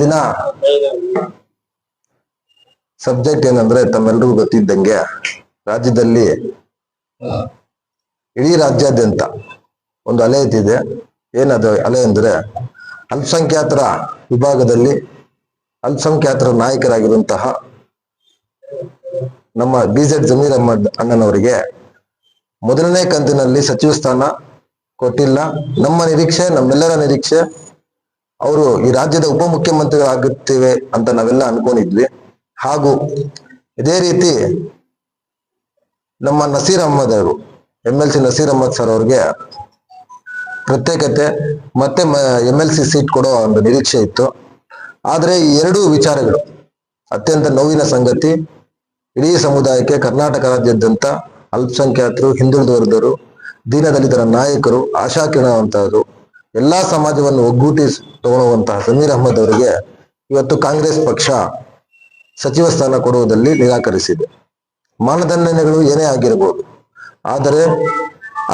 ದಿನ ಸಬ್ಜೆಕ್ಟ್ ಏನಂದ್ರೆ ತಮ್ಮೆಲ್ರಿಗೂ ಗೊತ್ತಿದ್ದಂಗೆ ರಾಜ್ಯದಲ್ಲಿ ಇಡೀ ರಾಜ್ಯಾದ್ಯಂತ ಒಂದು ಅಲೆ ಎದ್ದಿದೆ. ಏನದು ಅಲೆ ಅಂದ್ರೆ ಅಲ್ಪಸಂಖ್ಯಾತರ ವಿಭಾಗದಲ್ಲಿ ಅಲ್ಪಸಂಖ್ಯಾತರ ನಾಯಕರಾಗಿರುವಂತಹ ನಮ್ಮ BZ ಜಮೀರ್ ಅಹ್ಮದ್ ಅಣ್ಣನವರಿಗೆ ಮೊದಲನೇ ಕಂತಿನಲ್ಲಿ ಸಚಿವ ಸ್ಥಾನ ಕೊಟ್ಟಿಲ್ಲ. ನಮ್ಮ ನಿರೀಕ್ಷೆ, ನಮ್ಮೆಲ್ಲರ ನಿರೀಕ್ಷೆ ಅವರು ಈ ರಾಜ್ಯದ ಉಪಮುಖ್ಯಮಂತ್ರಿಗಳಾಗುತ್ತೇವೆ ಅಂತ ನಾವೆಲ್ಲ ಅನ್ಕೊಂಡಿದ್ವಿ. ಹಾಗೂ ಇದೇ ರೀತಿ ನಮ್ಮ ನಸೀರ್ ಅಹ್ಮದ್ ಅವರು MLC ನಸೀರ್ ಅಹ್ಮದ್ ಸರ್ ಅವ್ರಿಗೆ ಪ್ರತ್ಯೇಕತೆ ಮತ್ತೆ MLC ಸೀಟ್ ಕೊಡೋ ಒಂದು ನಿರೀಕ್ಷೆ ಇತ್ತು. ಆದ್ರೆ ಈ ಎರಡೂ ವಿಚಾರಗಳು ಅತ್ಯಂತ ನೋವಿನ ಸಂಗತಿ. ಇಡೀ ಸಮುದಾಯಕ್ಕೆ ಕರ್ನಾಟಕ ರಾಜ್ಯಾದ್ಯಂತ ಅಲ್ಪಸಂಖ್ಯಾತರು, ಹಿಂದುಳಿದ ವರ್ಗದವರು, ದೀನದಲಿತರ ನಾಯಕರು, ಆಶಾಕಿರಣವಂತಹರು, ಎಲ್ಲಾ ಸಮಾಜವನ್ನು ಒಗ್ಗೂಟಿ ತಗೊಳ್ಳುವಂತಹ ಜಮೀರ್ ಅಹ್ಮದ್ ಅವರಿಗೆ ಇವತ್ತು ಕಾಂಗ್ರೆಸ್ ಪಕ್ಷ ಸಚಿವ ಸ್ಥಾನ ಕೊಡುವುದಲ್ಲಿ ನಿರಾಕರಿಸಿದೆ. ಮಾನದಂಡಗಳು ಏನೇ ಆಗಿರಬಹುದು, ಆದರೆ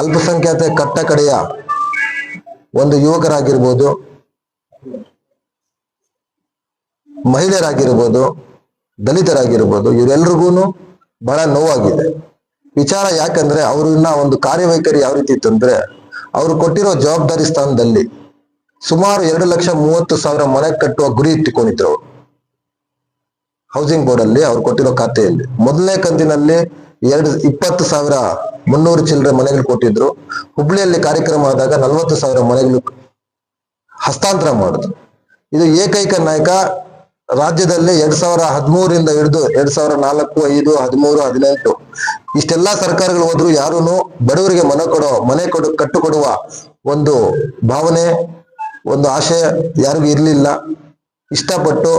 ಅಲ್ಪಸಂಖ್ಯಾತ ಕಟ್ಟ ಕಡೆಯ ಒಂದು ಯುವಕರಾಗಿರ್ಬೋದು, ಮಹಿಳೆಯರಾಗಿರ್ಬೋದು, ದಲಿತರಾಗಿರ್ಬೋದು, ಇವರೆಲ್ರಿಗೂ ಬಹಳ ನೋವಾಗಿದೆ. ವಿಚಾರ ಯಾಕಂದ್ರೆ ಅವರು ಇನ್ನ ಒಂದು ಕಾರ್ಯವೈಖರಿ ಯಾವ ರೀತಿ ಇತ್ತಂದ್ರೆ, ಅವರು ಕೊಟ್ಟಿರೋ ಜವಾಬ್ದಾರಿ ಸ್ಥಾನದಲ್ಲಿ ಸುಮಾರು 2,30,000 ಮನೆ ಕಟ್ಟುವ ಗುರಿ ಇಟ್ಟುಕೊಂಡಿದ್ರು. ಅವರು ಹೌಸಿಂಗ್ ಬೋರ್ಡ್ ಅಲ್ಲಿ ಅವ್ರು ಕೊಟ್ಟಿರೋ ಖಾತೆಯಲ್ಲಿ ಮೊದಲನೇ ಕಂತಿನಲ್ಲಿ 20,300 ಚಿಲ್ಲರೆ ಮನೆಗಳು ಕೊಟ್ಟಿದ್ರು. ಹುಬ್ಳಿಯಲ್ಲಿ ಕಾರ್ಯಕ್ರಮ ಆದಾಗ 40,000 ಮನೆಗಳು ಹಸ್ತಾಂತರ ಮಾಡಿದ್ರು. ಇದು ಏಕೈಕ ನಾಯಕ ರಾಜ್ಯದಲ್ಲಿ 2013 ಹಿಡಿದು 2004, 5, 13, 18 ಇಷ್ಟೆಲ್ಲಾ ಸರ್ಕಾರಗಳು ಹೋದ್ರು ಯಾರೂನು ಬಡವರಿಗೆ ಮನೆ ಕಟ್ಟುಕೊಡುವ ಒಂದು ಭಾವನೆ, ಒಂದು ಆಶೆ ಯಾರಿಗೂ ಇರ್ಲಿಲ್ಲ. ಇಷ್ಟಪಟ್ಟು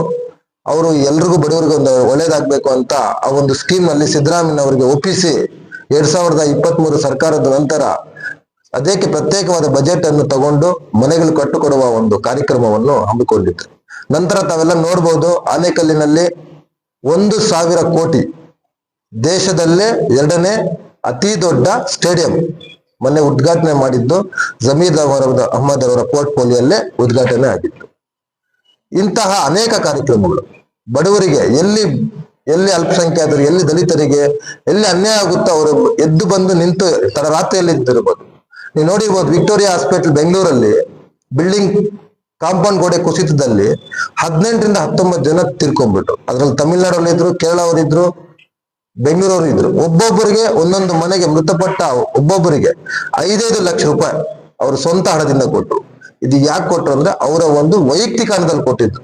ಅವರು ಎಲ್ರಿಗೂ ಬಡವರಿಗೆ ಒಂದು ಒಳ್ಳೇದಾಗ್ಬೇಕು ಅಂತ ಆ ಒಂದು ಸ್ಕೀಮ್ ನಲ್ಲಿ ಸಿದ್ದರಾಮಯ್ಯನವರಿಗೆ ಒಪ್ಪಿಸಿ 2023 ಸರ್ಕಾರದ ನಂತರ ಅದಕ್ಕೆ ಪ್ರತ್ಯೇಕವಾದ ಬಜೆಟ್ ಅನ್ನು ತಗೊಂಡು ಮನೆಗಳು ಕಟ್ಟುಕೊಡುವ ಒಂದು ಕಾರ್ಯಕ್ರಮವನ್ನು ಹಮ್ಮಿಕೊಂಡಿದ್ರು. ನಂತರ ತಾವೆಲ್ಲ ನೋಡ್ಬೋದು, ಆನೇಕಲ್ಲಿನಲ್ಲಿ 1,000 ಕೋಟಿ ದೇಶದಲ್ಲೇ 2ನೇ ಅತಿ ದೊಡ್ಡ ಸ್ಟೇಡಿಯಂ ಮೊನ್ನೆ ಉದ್ಘಾಟನೆ ಮಾಡಿದ್ದು ಜಮೀರ್ ಅಹ್ಮದ್ ಅವರ ಪೋರ್ಟ್ಫೋಲಿಯೋಲ್ಲೇ ಉದ್ಘಾಟನೆ ಆಗಿತ್ತು. ಇಂತಹ ಅನೇಕ ಕಾರ್ಯಕ್ರಮಗಳು ಬಡವರಿಗೆ ಎಲ್ಲಿ ಅಲ್ಪಸಂಖ್ಯಾತರಿಗೆ, ಎಲ್ಲಿ ದಲಿತರಿಗೆ ಎಲ್ಲಿ ಅನ್ಯಾಯ ಆಗುತ್ತೋ ಅವರು ಎದ್ದು ಬಂದು ನಿಂತು ತಡರಾತ್ರಿಯಲ್ಲಿ ಇದ್ದಿರ್ಬೋದು. ನೀವು ನೋಡಿರ್ಬೋದು, ವಿಕ್ಟೋರಿಯಾ ಹಾಸ್ಪಿಟಲ್ ಬೆಂಗಳೂರಲ್ಲಿ ಬಿಲ್ಡಿಂಗ್ ಕಾಂಪೌಂಡ್ ಗೋಡೆ ಕುಸಿತದಲ್ಲಿ 18ರಿಂದ 19 ಜನ ತೀರ್ಕೊಂಡ್ಬಿಟ್ರು. ಅದ್ರಲ್ಲಿ ತಮಿಳ್ನಾಡಲ್ಲಿ ಇದ್ರು, ಕೇರಳ ಅವರಿದ್ರು, ಬೆಂಗಳೂರವರು ಇದ್ರು. ಒಬ್ಬೊಬ್ಬರಿಗೆ ಒಂದೊಂದು ಮನೆಗೆ ಮೃತಪಟ್ಟ ಒಬ್ಬೊಬ್ಬರಿಗೆ 5-5 ಲಕ್ಷ ರೂಪಾಯಿ ಅವ್ರ ಸ್ವಂತ ಹಣದಿಂದ ಕೊಟ್ರು. ಇದು ಯಾಕೆ ಕೊಟ್ರು ಅಂದ್ರೆ ಅವರ ಒಂದು ವೈಯಕ್ತಿಕ ಹಣದಲ್ಲಿ ಕೊಟ್ಟಿದ್ರು,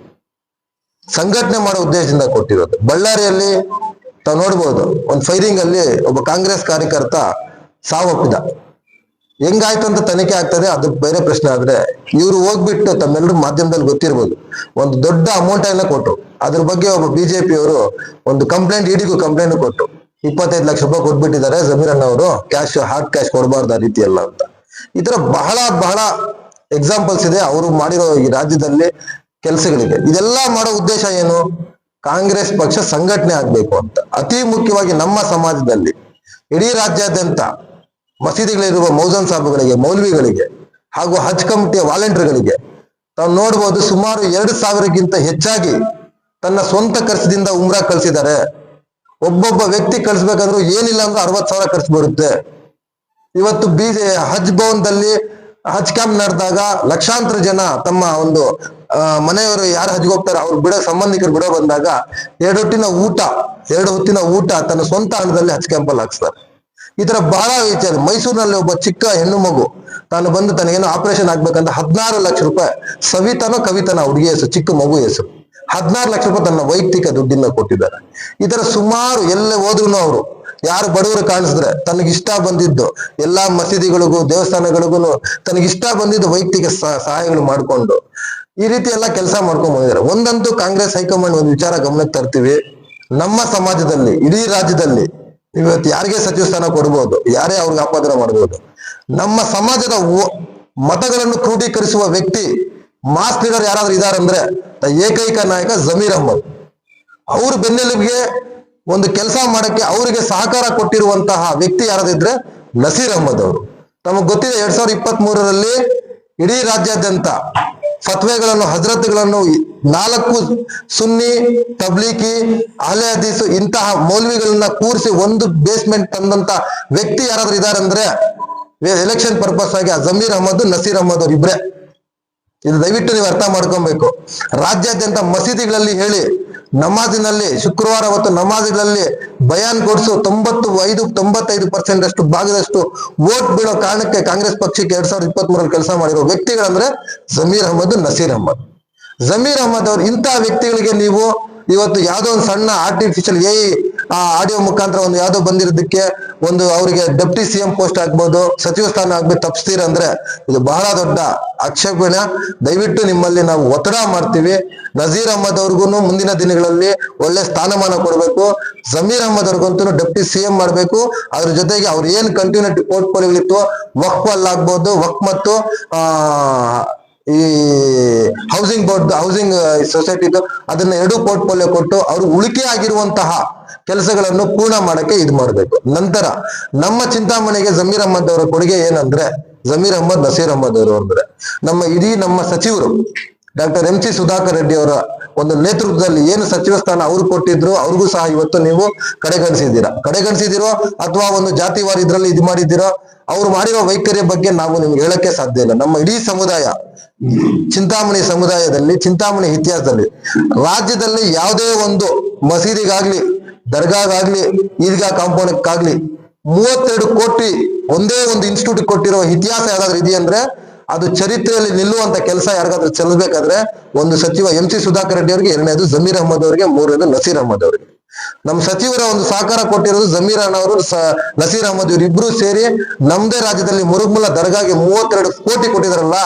ಸಂಘಟನೆ ಮಾಡೋ ಉದ್ದೇಶದಿಂದ ಕೊಟ್ಟಿರೋದು. ಬಳ್ಳಾರಿಯಲ್ಲಿ ತಾವು ನೋಡ್ಬೋದು, ಒಂದು ಫೈರಿಂಗ್ ಅಲ್ಲಿ ಒಬ್ಬ ಕಾಂಗ್ರೆಸ್ ಕಾರ್ಯಕರ್ತ ಸಾವಪ್ಪಿದ. ಹೆಂಗಾಯ್ತು ಅಂತ ತನಿಖೆ ಆಗ್ತದೆ, ಅದು ಬೇರೆ ಪ್ರಶ್ನೆ. ಆದ್ರೆ ಇವ್ರು ಹೋಗ್ಬಿಟ್ಟು ತಮ್ಮೆಲ್ಲರೂ ಮಾಧ್ಯಮದಲ್ಲಿ ಗೊತ್ತಿರ್ಬೋದು, ಒಂದು ದೊಡ್ಡ ಅಮೌಂಟ್ ಎಲ್ಲ ಕೊಟ್ರು. ಅದ್ರ ಬಗ್ಗೆ ಒಬ್ಬ BJP ಅವರು ಒಂದು ಕಂಪ್ಲೇಂಟ್, ಇಡಿಗೂ ಕಂಪ್ಲೇಂಟ್ ಕೊಟ್ಟು 25 ಲಕ್ಷ ರೂಪಾಯಿ ಕೊಟ್ಬಿಟ್ಟಿದ್ದಾರೆ ಜಮೀರ್ ಅಣ್ಣವರು, ಹಾರ್ಡ್ ಕ್ಯಾಶ್ ಕೊಡಬಾರ್ದು ಆ ರೀತಿ ಎಲ್ಲ ಅಂತ. ಈ ತರ ಬಹಳ ಎಕ್ಸಾಂಪಲ್ಸ್ ಇದೆ ಅವರು ಮಾಡಿರೋ ಈ ರಾಜ್ಯದಲ್ಲಿ ಕೆಲಸಗಳಿಗೆ. ಇದೆಲ್ಲ ಮಾಡೋ ಉದ್ದೇಶ ಏನು? ಕಾಂಗ್ರೆಸ್ ಪಕ್ಷ ಸಂಘಟನೆ ಆಗ್ಬೇಕು ಅಂತ. ಅತಿ ಮುಖ್ಯವಾಗಿ ನಮ್ಮ ಸಮಾಜದಲ್ಲಿ ಇಡೀ ರಾಜ್ಯಾದ್ಯಂತ ಮಸೀದಿಗಳಿರುವ ಮೌಜನ್ ಸಾಬುಗಳಿಗೆ, ಮೌಲ್ವಿಗಳಿಗೆ ಹಾಗೂ ಹಜ್ ಕಮಿಟಿಯ ವಾಲಂಟಿಯರ್ಗಳಿಗೆ ತಾವು ನೋಡ್ಬೋದು, ಸುಮಾರು 2,000ಕ್ಕಿಂತ ಹೆಚ್ಚಾಗಿ ತನ್ನ ಸ್ವಂತ ಖರ್ಚದಿಂದ ಉಮ್ರಾ ಕಳಿಸಿದ್ದಾರೆ. ಒಬ್ಬೊಬ್ಬ ವ್ಯಕ್ತಿ ಕಳಿಸ್ಬೇಕಂದ್ರೂ ಏನಿಲ್ಲ ಅಂದ್ರೆ 60,000 ಖರ್ಚು ಬರುತ್ತೆ. ಇವತ್ತು ಹಜ್ ಭವನದಲ್ಲಿ ಹಜ್ ಕ್ಯಾಂಪ್ ನಡೆದಾಗ ಲಕ್ಷಾಂತರ ಜನ ತಮ್ಮ ಒಂದು ಮನೆಯವರು ಯಾರು ಹಜ್ಗೆ ಹೋಗ್ತಾರೆ ಅವ್ರು ಸಂಬಂಧಿಕರು ಬಿಡೋ ಬಂದಾಗ 2 ಹೊತ್ತಿನ ಊಟ ತನ್ನ ಸ್ವಂತ ಹಣದಲ್ಲಿ ಹಜ್ ಕ್ಯಾಂಪಲ್ಲಿ ಹಾಕ್ಸ್ತಾರೆ. ಈ ತರ ಬಹಳ ವಿಚಾರ. ಮೈಸೂರಿನಲ್ಲಿ ಒಬ್ಬ ಚಿಕ್ಕ ಹೆಣ್ಣು ಮಗು ತಾನು ಬಂದು ತನಗೇನೋ ಆಪರೇಷನ್ ಆಗ್ಬೇಕಂತ 16 ಲಕ್ಷ ರೂಪಾಯಿ, ಕವಿತನ ಹುಡುಗಿ ಹೆಸರು, ಚಿಕ್ಕ ಮಗು ಹೆಸರು, 16 ಲಕ್ಷ ರೂಪಾಯಿ ತನ್ನ ವೈಯಕ್ತಿಕ ದುಡ್ಡಿಂದ ಕೊಟ್ಟಿದ್ದಾರೆ. ಈ ತರ ಸುಮಾರು ಎಲ್ಲೇ ಹೋದ್ರು ಅವರು ಯಾರು ಬಡವರು ಕಾಣಿಸಿದ್ರೆ ತನಗಿಷ್ಟ ಬಂದಿದ್ದು ಎಲ್ಲಾ ಮಸೀದಿಗಳಿಗೂ ದೇವಸ್ಥಾನಗಳಿಗೂ ತನಗಿಷ್ಟ ಬಂದಿದ್ದು ವೈಯಕ್ತಿಕ ಸಹಾಯಗಳು ಮಾಡ್ಕೊಂಡು ಈ ರೀತಿ ಎಲ್ಲ ಕೆಲಸ ಮಾಡ್ಕೊಂಡ್ ಬಂದಿದ್ದಾರೆ. ಒಂದಂತೂ ಕಾಂಗ್ರೆಸ್ ಹೈಕಮಾಂಡ್ ಒಂದು ವಿಚಾರ ಗಮನಕ್ಕೆ ತರ್ತೀವಿ, ನಮ್ಮ ಸಮಾಜದಲ್ಲಿ ಇಡೀ ರಾಜ್ಯದಲ್ಲಿ ಇವತ್ತು ಯಾರಿಗೆ ಸಚಿವ ಸ್ಥಾನ ಕೊಡ್ಬೋದು, ಯಾರೇ ಅವ್ರಿಗೆ ಆಪಾದನೆ ಮಾಡ್ಬೋದು. ನಮ್ಮ ಸಮಾಜದ ಮತಗಳನ್ನು ಕ್ರೋಢೀಕರಿಸುವ ವ್ಯಕ್ತಿ, ಮಾಸ್ ಲೀಡರ್ ಯಾರಾದ್ರೂ ಇದಾರಂದ್ರೆ ಏಕೈಕ ನಾಯಕ ಜಮೀರ್ ಅಹ್ಮದ್. ಅವ್ರ ಬೆನ್ನೆಲುಬಿಗೆ ಒಂದು ಕೆಲಸ ಮಾಡಕ್ಕೆ ಅವರಿಗೆ ಸಹಕಾರ ಕೊಟ್ಟಿರುವಂತಹ ವ್ಯಕ್ತಿ ಯಾರಾದಿದ್ರೆ ನಸೀರ್ ಅಹ್ಮದ್ ಅವರು. ತಮಗ್ ಗೊತ್ತಿದೆ 2023ರಲ್ಲಿ ಇಡೀ ರಾಜ್ಯಾದ್ಯಂತ ಫತ್ವೆಗಳನ್ನು ಹಜರತ್ಗಳನ್ನು 4 ಸುನ್ನಿ ತಬ್ಲೀಕಿ ಅಹ್ಲೆ ಹದೀಸ್ ಇಂತಹ ಮೌಲ್ವಿಗಳನ್ನ ಕೂರಿಸಿ ಒಂದು ಬೇಸ್ಮೆಂಟ್ ತಂದಂತ ವ್ಯಕ್ತಿ ಯಾರಾದ್ರೂ ಇದಾರೆ ಅಂದ್ರೆ ಎಲೆಕ್ಷನ್ ಪರ್ಪಸ್ ಆಗಿ ಜಮೀರ್ ಅಹಮದ್ ನಸೀರ್ ಅಹಮದ್ ಅವ್ರು ಇಬ್ರೆ. ಇದು ದಯವಿಟ್ಟು ನೀವು ಅರ್ಥ ಮಾಡ್ಕೊಬೇಕು. ರಾಜ್ಯಾದ್ಯಂತ ಮಸೀದಿಗಳಲ್ಲಿ ಹೇಳಿ, ನಮಾಜಿನಲ್ಲಿ ಶುಕ್ರವಾರ ಹೊತ್ತು ನಮಾಜ್ಗಳಲ್ಲಿ ಬಯಾನ್ ಕೊಡಿಸು 95% ಅಷ್ಟು ಭಾಗದಷ್ಟು ವೋಟ್ ಬೀಳೋ ಕಾರಣಕ್ಕೆ ಕಾಂಗ್ರೆಸ್ ಪಕ್ಷಕ್ಕೆ 2023 ಕೆಲಸ ಮಾಡಿರೋ ವ್ಯಕ್ತಿಗಳಂದ್ರೆ ಜಮೀರ್ ಅಹಮದ್ ನಸೀರ್ ಅಹಮದ್. ಜಮೀರ್ ಅಹಮದ್ ಅವ್ರು ಇಂತಹ ವ್ಯಕ್ತಿಗಳಿಗೆ ನೀವು ಇವತ್ತು ಯಾವ್ದೋ ಒಂದು ಸಣ್ಣ ಆರ್ಟಿಫಿಷಿಯಲ್ ಆಡಿಯೋ ಮುಖಾಂತರ ಒಂದು ಯಾವ್ದೋ ಬಂದಿರೋದಕ್ಕೆ ಒಂದು ಅವರಿಗೆ ಡೆಪ್ಟಿ ಸಿಎಂ ಪೋಸ್ಟ್ ಆಗ್ಬೋದು, ಸಚಿವ ಸ್ಥಾನ ಆಗ್ಬೇಕು ತಪ್ಪಿಸ್ತೀರಂದ್ರೆ ಇದು ಬಹಳ ದೊಡ್ಡ ಆಕ್ಷೇಪಣೆ. ದಯವಿಟ್ಟು ನಿಮ್ಮಲ್ಲಿ ನಾವು ಒತ್ತಡ ಮಾಡ್ತೀವಿ. ನಜೀರ್ ಅಹಮದ್ ಅವ್ರಿಗೂ ಮುಂದಿನ ದಿನಗಳಲ್ಲಿ ಒಳ್ಳೆ ಸ್ಥಾನಮಾನ ಕೊಡಬೇಕು. ಜಮೀರ್ ಅಹಮದ್ ಅವ್ರಿಗಂತೂ ಡೆಪ್ಟಿ ಸಿಎಂ ಮಾಡ್ಬೇಕು. ಅದ್ರ ಜೊತೆಗೆ ಅವ್ರು ಏನ್ ಕಂಟಿನ್ಯೂಟಿ ಪೋರ್ಟ್ಫೋಲಿಯೋಗಳಿತ್ತು, ವಕ್ಫ್ ಅಲ್ಲಾಗ್ಬೋದು, ವಕ್ಫ್ ಮತ್ತು ಈ ಹೌಸಿಂಗ್ ಬೋರ್ಡ್ ಹೌಸಿಂಗ್ ಸೊಸೈಟಿದು ಅದನ್ನ 2 ಪೋರ್ಟ್ಫೋಲಿಯೋ ಕೊಟ್ಟು ಅವ್ರು ಉಳಿಕೆ ಆಗಿರುವಂತಹ ಕೆಲಸಗಳನ್ನು ಪೂರ್ಣ ಮಾಡಕ್ಕೆ ಇದು ಮಾಡಬೇಕು. ನಂತರ ನಮ್ಮ ಚಿಂತಾಮಣಿಗೆ ಜಮೀರ್ ಅಹಮದ್ ಅವರ ಕೊಡುಗೆ ಏನಂದ್ರೆ, ಜಮೀರ್ ಅಹಮದ್ ನಸೀರ್ ಅಹಮದ್ ಅವರು ಅಂದ್ರೆ ನಮ್ಮ ಸಚಿವರು ಡಾಕ್ಟರ್ MC ಸುಧಾಕರ್ ರೆಡ್ಡಿ ಅವರ ಒಂದು ನೇತೃತ್ವದಲ್ಲಿ ಏನು ಸಚಿವ ಸ್ಥಾನ ಅವ್ರು ಕೊಟ್ಟಿದ್ರು, ಅವ್ರಿಗೂ ಸಹ ಇವತ್ತು ನೀವು ಕಡೆಗಣಿಸಿದಿರೋ ಅಥವಾ ಒಂದು ಜಾತಿವಾರ ಇದ್ರಲ್ಲಿ ಇದು ಮಾಡಿದ್ದೀರೋ, ಅವ್ರು ಮಾಡಿರೋ ವೈಖರಿಯ ಬಗ್ಗೆ ನಾವು ನಿಮ್ಗೆ ಹೇಳಕ್ಕೆ ಸಾಧ್ಯ ಇಲ್ಲ. ನಮ್ಮ ಇಡೀ ಸಮುದಾಯ, ಚಿಂತಾಮಣಿ ಸಮುದಾಯದಲ್ಲಿ, ಚಿಂತಾಮಣಿ ಇತಿಹಾಸದಲ್ಲಿ ರಾಜ್ಯದಲ್ಲಿ ಯಾವುದೇ ಒಂದು ಮಸೀದಿಗಾಗ್ಲಿ, ದರ್ಗಾಗಾಗ್ಲಿ, ಈದ್ಗಾ ಕಾಂಪೌಂಡ್ಗಾಗ್ಲಿ 32 ಕೋಟಿ ಒಂದೇ ಒಂದು ಇನ್ಸ್ಟಿಟ್ಯೂಟ್ ಕೊಟ್ಟಿರೋ ಇತಿಹಾಸ ಯಾವ್ದಾದ್ರು ಇದೆಯಂದ್ರೆ ಅದು ಚರಿತ್ರೆಯಲ್ಲಿ ನಿಲ್ಲುವಂತ ಕೆಲಸ ಯಾರಿಗಾದ್ರೂ ಚೆಲ್ಲಬೇಕಾದ್ರೆ ಒಂದು ಸಚಿವ MC ಸುಧಾಕರ್ ರೆಡ್ಡಿ ಅವರಿಗೆ, 2ನೇದು ಜಮೀರ್ ಅಹಮದ್ ಅವರಿಗೆ, 3ನೇದು ನಸೀರ್ ಅಹಮದ್ ಅವರಿಗೆ. ನಮ್ಮ ಸಚಿವರ ಒಂದು ಸಹಕಾರ ಕೊಟ್ಟಿರೋದು ಜಮೀರ್ ಅವರು, ನಸೀರ್ ಅಹಮದ್ ಇವರಿಬ್ರು ಸೇರಿ ನಮ್ದೇ ರಾಜ್ಯದಲ್ಲಿ ಮುರುಗ್ಮುಲ್ಲ ದರ್ಗಾಗೆ 32 ಕೋಟಿ ಕೊಟ್ಟಿದಾರಲ್ಲ,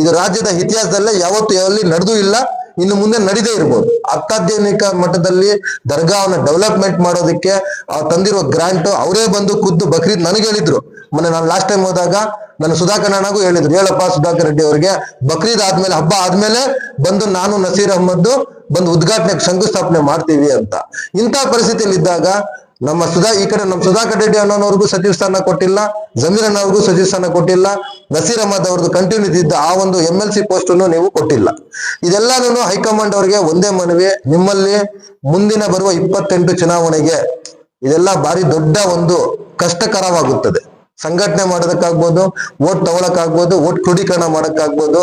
ಇದು ರಾಜ್ಯದ ಇತಿಹಾಸದಲ್ಲೇ ಯಾವತ್ತು ಎಲ್ಲಿ ನಡೆದೂ ಇಲ್ಲ, ಇನ್ನು ಮುಂದೆ ನಡೀದೇ ಇರ್ಬೋದು. ಅತ್ಯಾಧುನಿಕ ಮಟ್ಟದಲ್ಲಿ ದರ್ಗಾವನ್ನ ಡೆವಲಪ್ಮೆಂಟ್ ಮಾಡೋದಕ್ಕೆ ತಂದಿರುವ ಗ್ರಾಂಟ್ ಅವರೇ ಬಂದು ಖುದ್ದು ಬಕ್ರೀದ್ ನನಗೆ ಹೇಳಿದ್ರು. ಮೊನ್ನೆ ನಾನು ಲಾಸ್ಟ್ ಟೈಮ್ ಹೋದಾಗ ನಾನು ಸುಧಾಕರ್ ಅಣ್ಣಗೂ ಹೇಳಿದ್ರು, ಹೇಳಪ್ಪ ಸುಧಾಕರ್ ರೆಡ್ಡಿ ಅವರಿಗೆ ಬಕ್ರೀದ್ ಆದ್ಮೇಲೆ, ಹಬ್ಬ ಆದ್ಮೇಲೆ ಬಂದು ನಾನು ನಸೀರ್ ಅಹಮದ್ ಬಂದು ಉದ್ಘಾಟನೆ ಶಂಕುಸ್ಥಾಪನೆ ಮಾಡ್ತೀವಿ ಅಂತ. ಇಂಥ ಪರಿಸ್ಥಿತಿಯಲ್ಲಿ ಇದ್ದಾಗ ನಮ್ಮ ಸುಧಾಕರ್ ರೆಡ್ಡಿ ಅನ್ನೋರ್ಗೂ ಸಚಿವ ಸ್ಥಾನ ಕೊಟ್ಟಿಲ್ಲ, ಜಮೀರ್ ಅಣ್ಣವ್ರಿಗೂ ಸಚಿವ ಸ್ಥಾನ ಕೊಟ್ಟಿಲ್ಲ, ನಸೀರ್ ಅಹಮದ್ ಅವ್ರದ್ದು ಕಂಟಿನ್ಯೂ ಇದ್ದ ಆ ಒಂದು MLC ಪೋಸ್ಟ್ ಅನ್ನು ನೀವು ಕೊಟ್ಟಿಲ್ಲ. ಇದೆಲ್ಲಾನು ಹೈಕಮಾಂಡ್ ಅವರಿಗೆ ಒಂದೇ ಮನವಿ, ನಿಮ್ಮಲ್ಲಿ ಮುಂದಿನ ಬರುವ 28 ಚುನಾವಣೆಗೆ ಇದೆಲ್ಲ ಭಾರಿ ದೊಡ್ಡ ಒಂದು ಕಷ್ಟಕರವಾಗುತ್ತದೆ. ಸಂಘಟನೆ ಮಾಡೋದಕ್ಕಾಗ್ಬೋದು, ವೋಟ್ ತಗೊಳಕ್ಕಾಗ್ಬೋದು, ವೋಟ್ ಕ್ರೋಢೀಕರಣ ಮಾಡಕ್ಕಾಗ್ಬೋದು,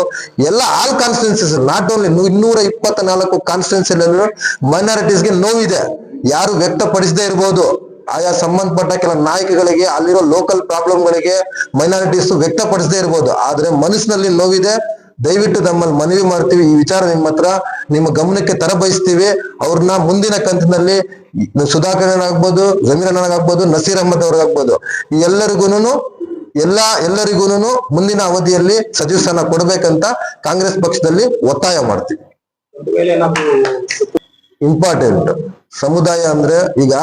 ಎಲ್ಲ all constituencies, not only 224 constituency ಮೈನಾರಿಟೀಸ್ಗೆ ನೋವಿದೆ. ಯಾರು ವ್ಯಕ್ತಪಡಿಸದೇ ಇರ್ಬೋದು, ಆಯಾ ಸಂಬಂಧಪಟ್ಟ ಕೆಲ ನಾಯಕಗಳಿಗೆ ಅಲ್ಲಿರೋ ಲೋಕಲ್ ಪ್ರಾಬ್ಲಮ್ಗಳಿಗೆ ಮೈನಾರಿಟೀಸ್ ವ್ಯಕ್ತಪಡಿಸದೇ ಇರ್ಬೋದು, ಆದ್ರೆ ಮನಸ್ಸಿನಲ್ಲಿ ನೋವಿದೆ. ದಯವಿಟ್ಟು ನಮ್ಮಲ್ಲಿ ಮನವಿ ಮಾಡ್ತೀವಿ, ಈ ವಿಚಾರ ನಿಮ್ಮ ಗಮನಕ್ಕೆ ತರಬಯಸ್ತೀವಿ. ಅವ್ರನ್ನ ಮುಂದಿನ ಕಂತಿನಲ್ಲಿ ಸುಧಾಕರ್ ಆಗ್ಬೋದು, ಜಮೀರ್ ಅಣ್ಣನಾಗ್ಬೋದು, ನಸೀರ್ ಅಹಮದ್ ಅವ್ರಿಗಾಗ್ಬೋದು, ಈ ಎಲ್ಲರಿಗೂನು ಮುಂದಿನ ಅವಧಿಯಲ್ಲಿ ಸಚಿವ ಸ್ಥಾನ ಕೊಡ್ಬೇಕಂತ ಕಾಂಗ್ರೆಸ್ ಪಕ್ಷದಲ್ಲಿ ಒತ್ತಾಯ ಮಾಡ್ತೀವಿ. ಇಂಪಾರ್ಟೆಂಟ್ ಸಮುದಾಯ ಅಂದ್ರೆ ಈಗ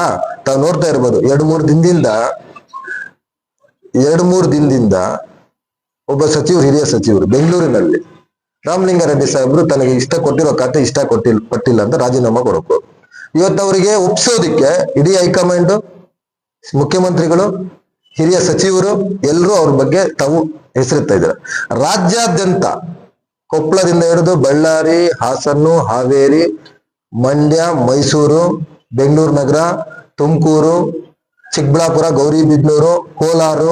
ತಾವು ನೋಡ್ತಾ ಇರ್ಬೋದು, 2-3 ದಿನದಿಂದ ಒಬ್ಬ ಸಚಿವರು, ಹಿರಿಯ ಸಚಿವರು ಬೆಂಗಳೂರಿನಲ್ಲಿ ರಾಮಲಿಂಗಾರೆಡ್ಡಿ ಸಾಹೇಬ್ರು ತನಗೆ ಇಷ್ಟ ಕೊಟ್ಟಿರೋ ಖಾತೆ ಪಟ್ಟಿಲ್ಲ ಅಂತ ರಾಜೀನಾಮೆ ಕೊಡಬೇಕು. ಇವತ್ತು ಅವರಿಗೆ ಒಪ್ಸೋದಿಕ್ಕೆ ಇಡೀ ಹೈಕಮಾಂಡ್, ಮುಖ್ಯಮಂತ್ರಿಗಳು, ಹಿರಿಯ ಸಚಿವರು ಎಲ್ಲರೂ ಅವ್ರ ಬಗ್ಗೆ ತಾವು ಹೆಸರಿತ್ತಾ ಇದ್ದಾರೆ. ರಾಜ್ಯಾದ್ಯಂತ ಕೊಪ್ಪಳದಿಂದ ಹಿಡಿದು ಬಳ್ಳಾರಿ, ಹಾಸನ್ನು, ಹಾವೇರಿ, ಮಂಡ್ಯ, ಮೈಸೂರು, ಬೆಂಗಳೂರು ನಗರ, ತುಮಕೂರು, ಚಿಕ್ಕಬಳ್ಳಾಪುರ, ಗೌರಿಬಿದನೂರು, ಕೋಲಾರ,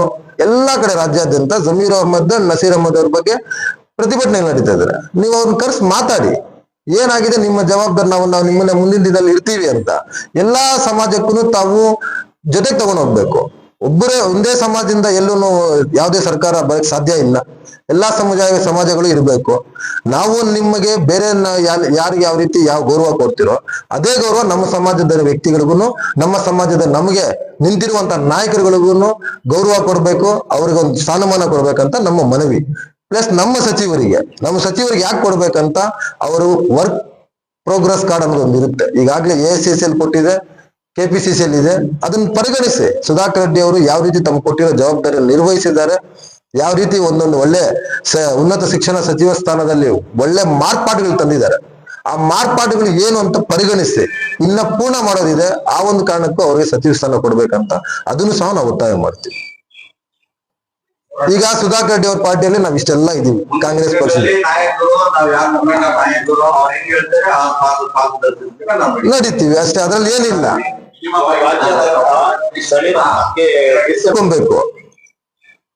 ಎಲ್ಲಾ ಕಡೆ ರಾಜ್ಯಾದ್ಯಂತ ಜಮೀರ್ ಅಹಮದ್, ನಸೀರ್ ಅಹಮದ್ ಅವ್ರ ಬಗ್ಗೆ ಪ್ರತಿಭಟನೆ ನಡೀತಾ ಇದ್ದಾರೆ. ನೀವು ಅವ್ರನ್ನ ಕರೆಸಿ ಮಾತಾಡಿ, ಏನಾಗಿದೆ ನಿಮ್ಮ ಜವಾಬ್ದಾರಿ, ನಾವು ನಿಮ್ಮನ್ನ ಮುಂದಿನ ದಿನದಲ್ಲಿ ಇರ್ತೀವಿ ಅಂತ. ಎಲ್ಲಾ ಸಮಾಜಕ್ಕೂ ತಾವು ಜೊತೆಗೆ ತಗೊಂಡು ಹೋಗ್ಬೇಕು. ಒಂದೇ ಸಮಾಜದಿಂದ ಎಲ್ಲೂ ಯಾವುದೇ ಸರ್ಕಾರ ಬರಕ್ ಸಾಧ್ಯ ಇಲ್ಲ. ಎಲ್ಲಾ ಸಮಾಜಗಳು ಇರಬೇಕು. ನಾವು ನಿಮಗೆ ಬೇರೆ ಯಾರಿಗೆ ಯಾವ ರೀತಿ ಯಾವ ಗೌರವ ಕೊಡ್ತಿರೋ ಅದೇ ಗೌರವ ನಮ್ಮ ಸಮಾಜದ ವ್ಯಕ್ತಿಗಳಿಗೂ, ನಮ್ಮ ಸಮಾಜದ ನಮಗೆ ನಿಂತಿರುವಂತಹ ನಾಯಕರುಗಳಿಗೂ ಗೌರವ ಕೊಡ್ಬೇಕು, ಅವ್ರಿಗೆ ಒಂದು ಸ್ಥಾನಮಾನ ಕೊಡ್ಬೇಕಂತ ನಮ್ಮ ಮನವಿ. ಪ್ಲಸ್ ನಮ್ಮ ಸಚಿವರಿಗೆ ಯಾಕೆ ಕೊಡ್ಬೇಕಂತ ಅವರು ವರ್ಕ್ ಪ್ರೋಗ್ರೆಸ್ ಕಾರ್ಡ್ ಅನ್ನೋದು ಒಂದು ಇರುತ್ತೆ. ಈಗಾಗಲೇ AICCL ಕೊಟ್ಟಿದೆ, KPCCL ಇದೆ. ಅದನ್ನ ಪರಿಗಣಿಸಿ ಸುಧಾಕರ್ ರೆಡ್ಡಿ ಅವರು ಯಾವ ರೀತಿ ತಮ್ಮ ಕೊಟ್ಟಿರೋ ಜವಾಬ್ದಾರಿ ನಿರ್ವಹಿಸಿದ್ದಾರೆ, ಯಾವ ರೀತಿ ಒಂದೊಂದು ಒಳ್ಳೆ ಉನ್ನತ ಶಿಕ್ಷಣ ಸಚಿವ ಸ್ಥಾನದಲ್ಲಿ ಒಳ್ಳೆ ಮಾರ್ಪಾಡುಗಳು ತಂದಿದ್ದಾರೆ. ಆ ಮಾರ್ಪಾಡುಗಳು ಏನು ಅಂತ ಪರಿಗಣಿಸಿ ಇನ್ನ ಪೂರ್ಣ ಮಾಡೋದಿದೆ. ಆ ಒಂದು ಕಾರಣಕ್ಕೂ ಅವರಿಗೆ ಸಚಿವ ಸ್ಥಾನ ಕೊಡ್ಬೇಕಂತ ಅದನ್ನು ಸಹ ನಾವು ಒತ್ತಾಯ ಮಾಡ್ತೀವಿ. ಈಗ ಸುಧಾಕರ್ ರೆಡ್ಡಿ ಅವ್ರ ಪಾರ್ಟಿಯಲ್ಲಿ ನಾವ್ ಇಷ್ಟೆಲ್ಲ ಇದೀವಿ, ಕಾಂಗ್ರೆಸ್ ಪಕ್ಷ ನಾಯಕರು ನಾವ್ ಯಾರು ನಮ್ಮ ನಾಯಕರು ಅವ್ರು ಹೆಂಗ್ ಹೇಳ್ತಾರೆ ಆ ಪಾದದರ್ಶನಕ್ಕೆ ನಾವು ನಡೀತೀವಿ ಅಷ್ಟೇ, ಅದ್ರಲ್ಲಿ ಏನಿಲ್ಲ. ಒಪ್ಕೊಬೇಕು.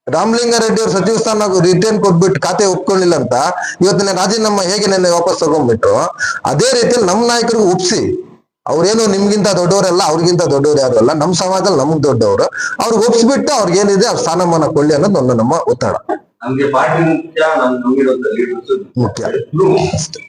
ರಾಮಲಿಂಗಾರೆಡ್ಡಿ ಅವ್ರ ಸಚಿವ ಸ್ಥಾನ ರಿಟರ್ನ್ ಕೊಟ್ಬಿಟ್ಟು ಖಾತೆ ಒಪ್ಕೊಳ್ಳಿಲ್ಲ ಅಂತ ಇವತ್ತಿನ ರಾಜೀನಾಮೆ ಹೇಗೆ ನೆನ್ನೆ ವಾಪಸ್ ತಗೊಂಡ್ಬಿಟ್ರು, ಅದೇ ರೀತಿಯಲ್ಲಿ ನಮ್ಮ ನಾಯಕರಿಗೂ ಒಪ್ಸಿ, ಅವ್ರೇನು ನಿಮ್ಗಿಂತ ದೊಡ್ಡವರಲ್ಲ, ಅವ್ರಿಗಿಂತ ದೊಡ್ಡವ್ರು ಯಾರು ಅಲ್ಲ, ನಮ್ಮ ಸಮಾಜದಲ್ಲಿ ನಮಗ್ ದೊಡ್ಡವರು, ಅವ್ರಿಗೆ ಒಪ್ಸ್ಬಿಟ್ಟು ಅವ್ರಿಗೆ ಏನಿದೆ ಅವ್ರ ಸ್ಥಾನಮಾನ ಕೊಳ್ಳಿ ಅನ್ನೋದು ಒಂದು ನಮ್ಮ ಒತ್ತಡ. ನಮ್ಗೆ ಪಾರ್ಟಿ ಮುಖ್ಯ, ನಮ್ಗೆ ಲೀಡರ್ಸ್ ಮುಖ್ಯ ಮುಖ್ಯ.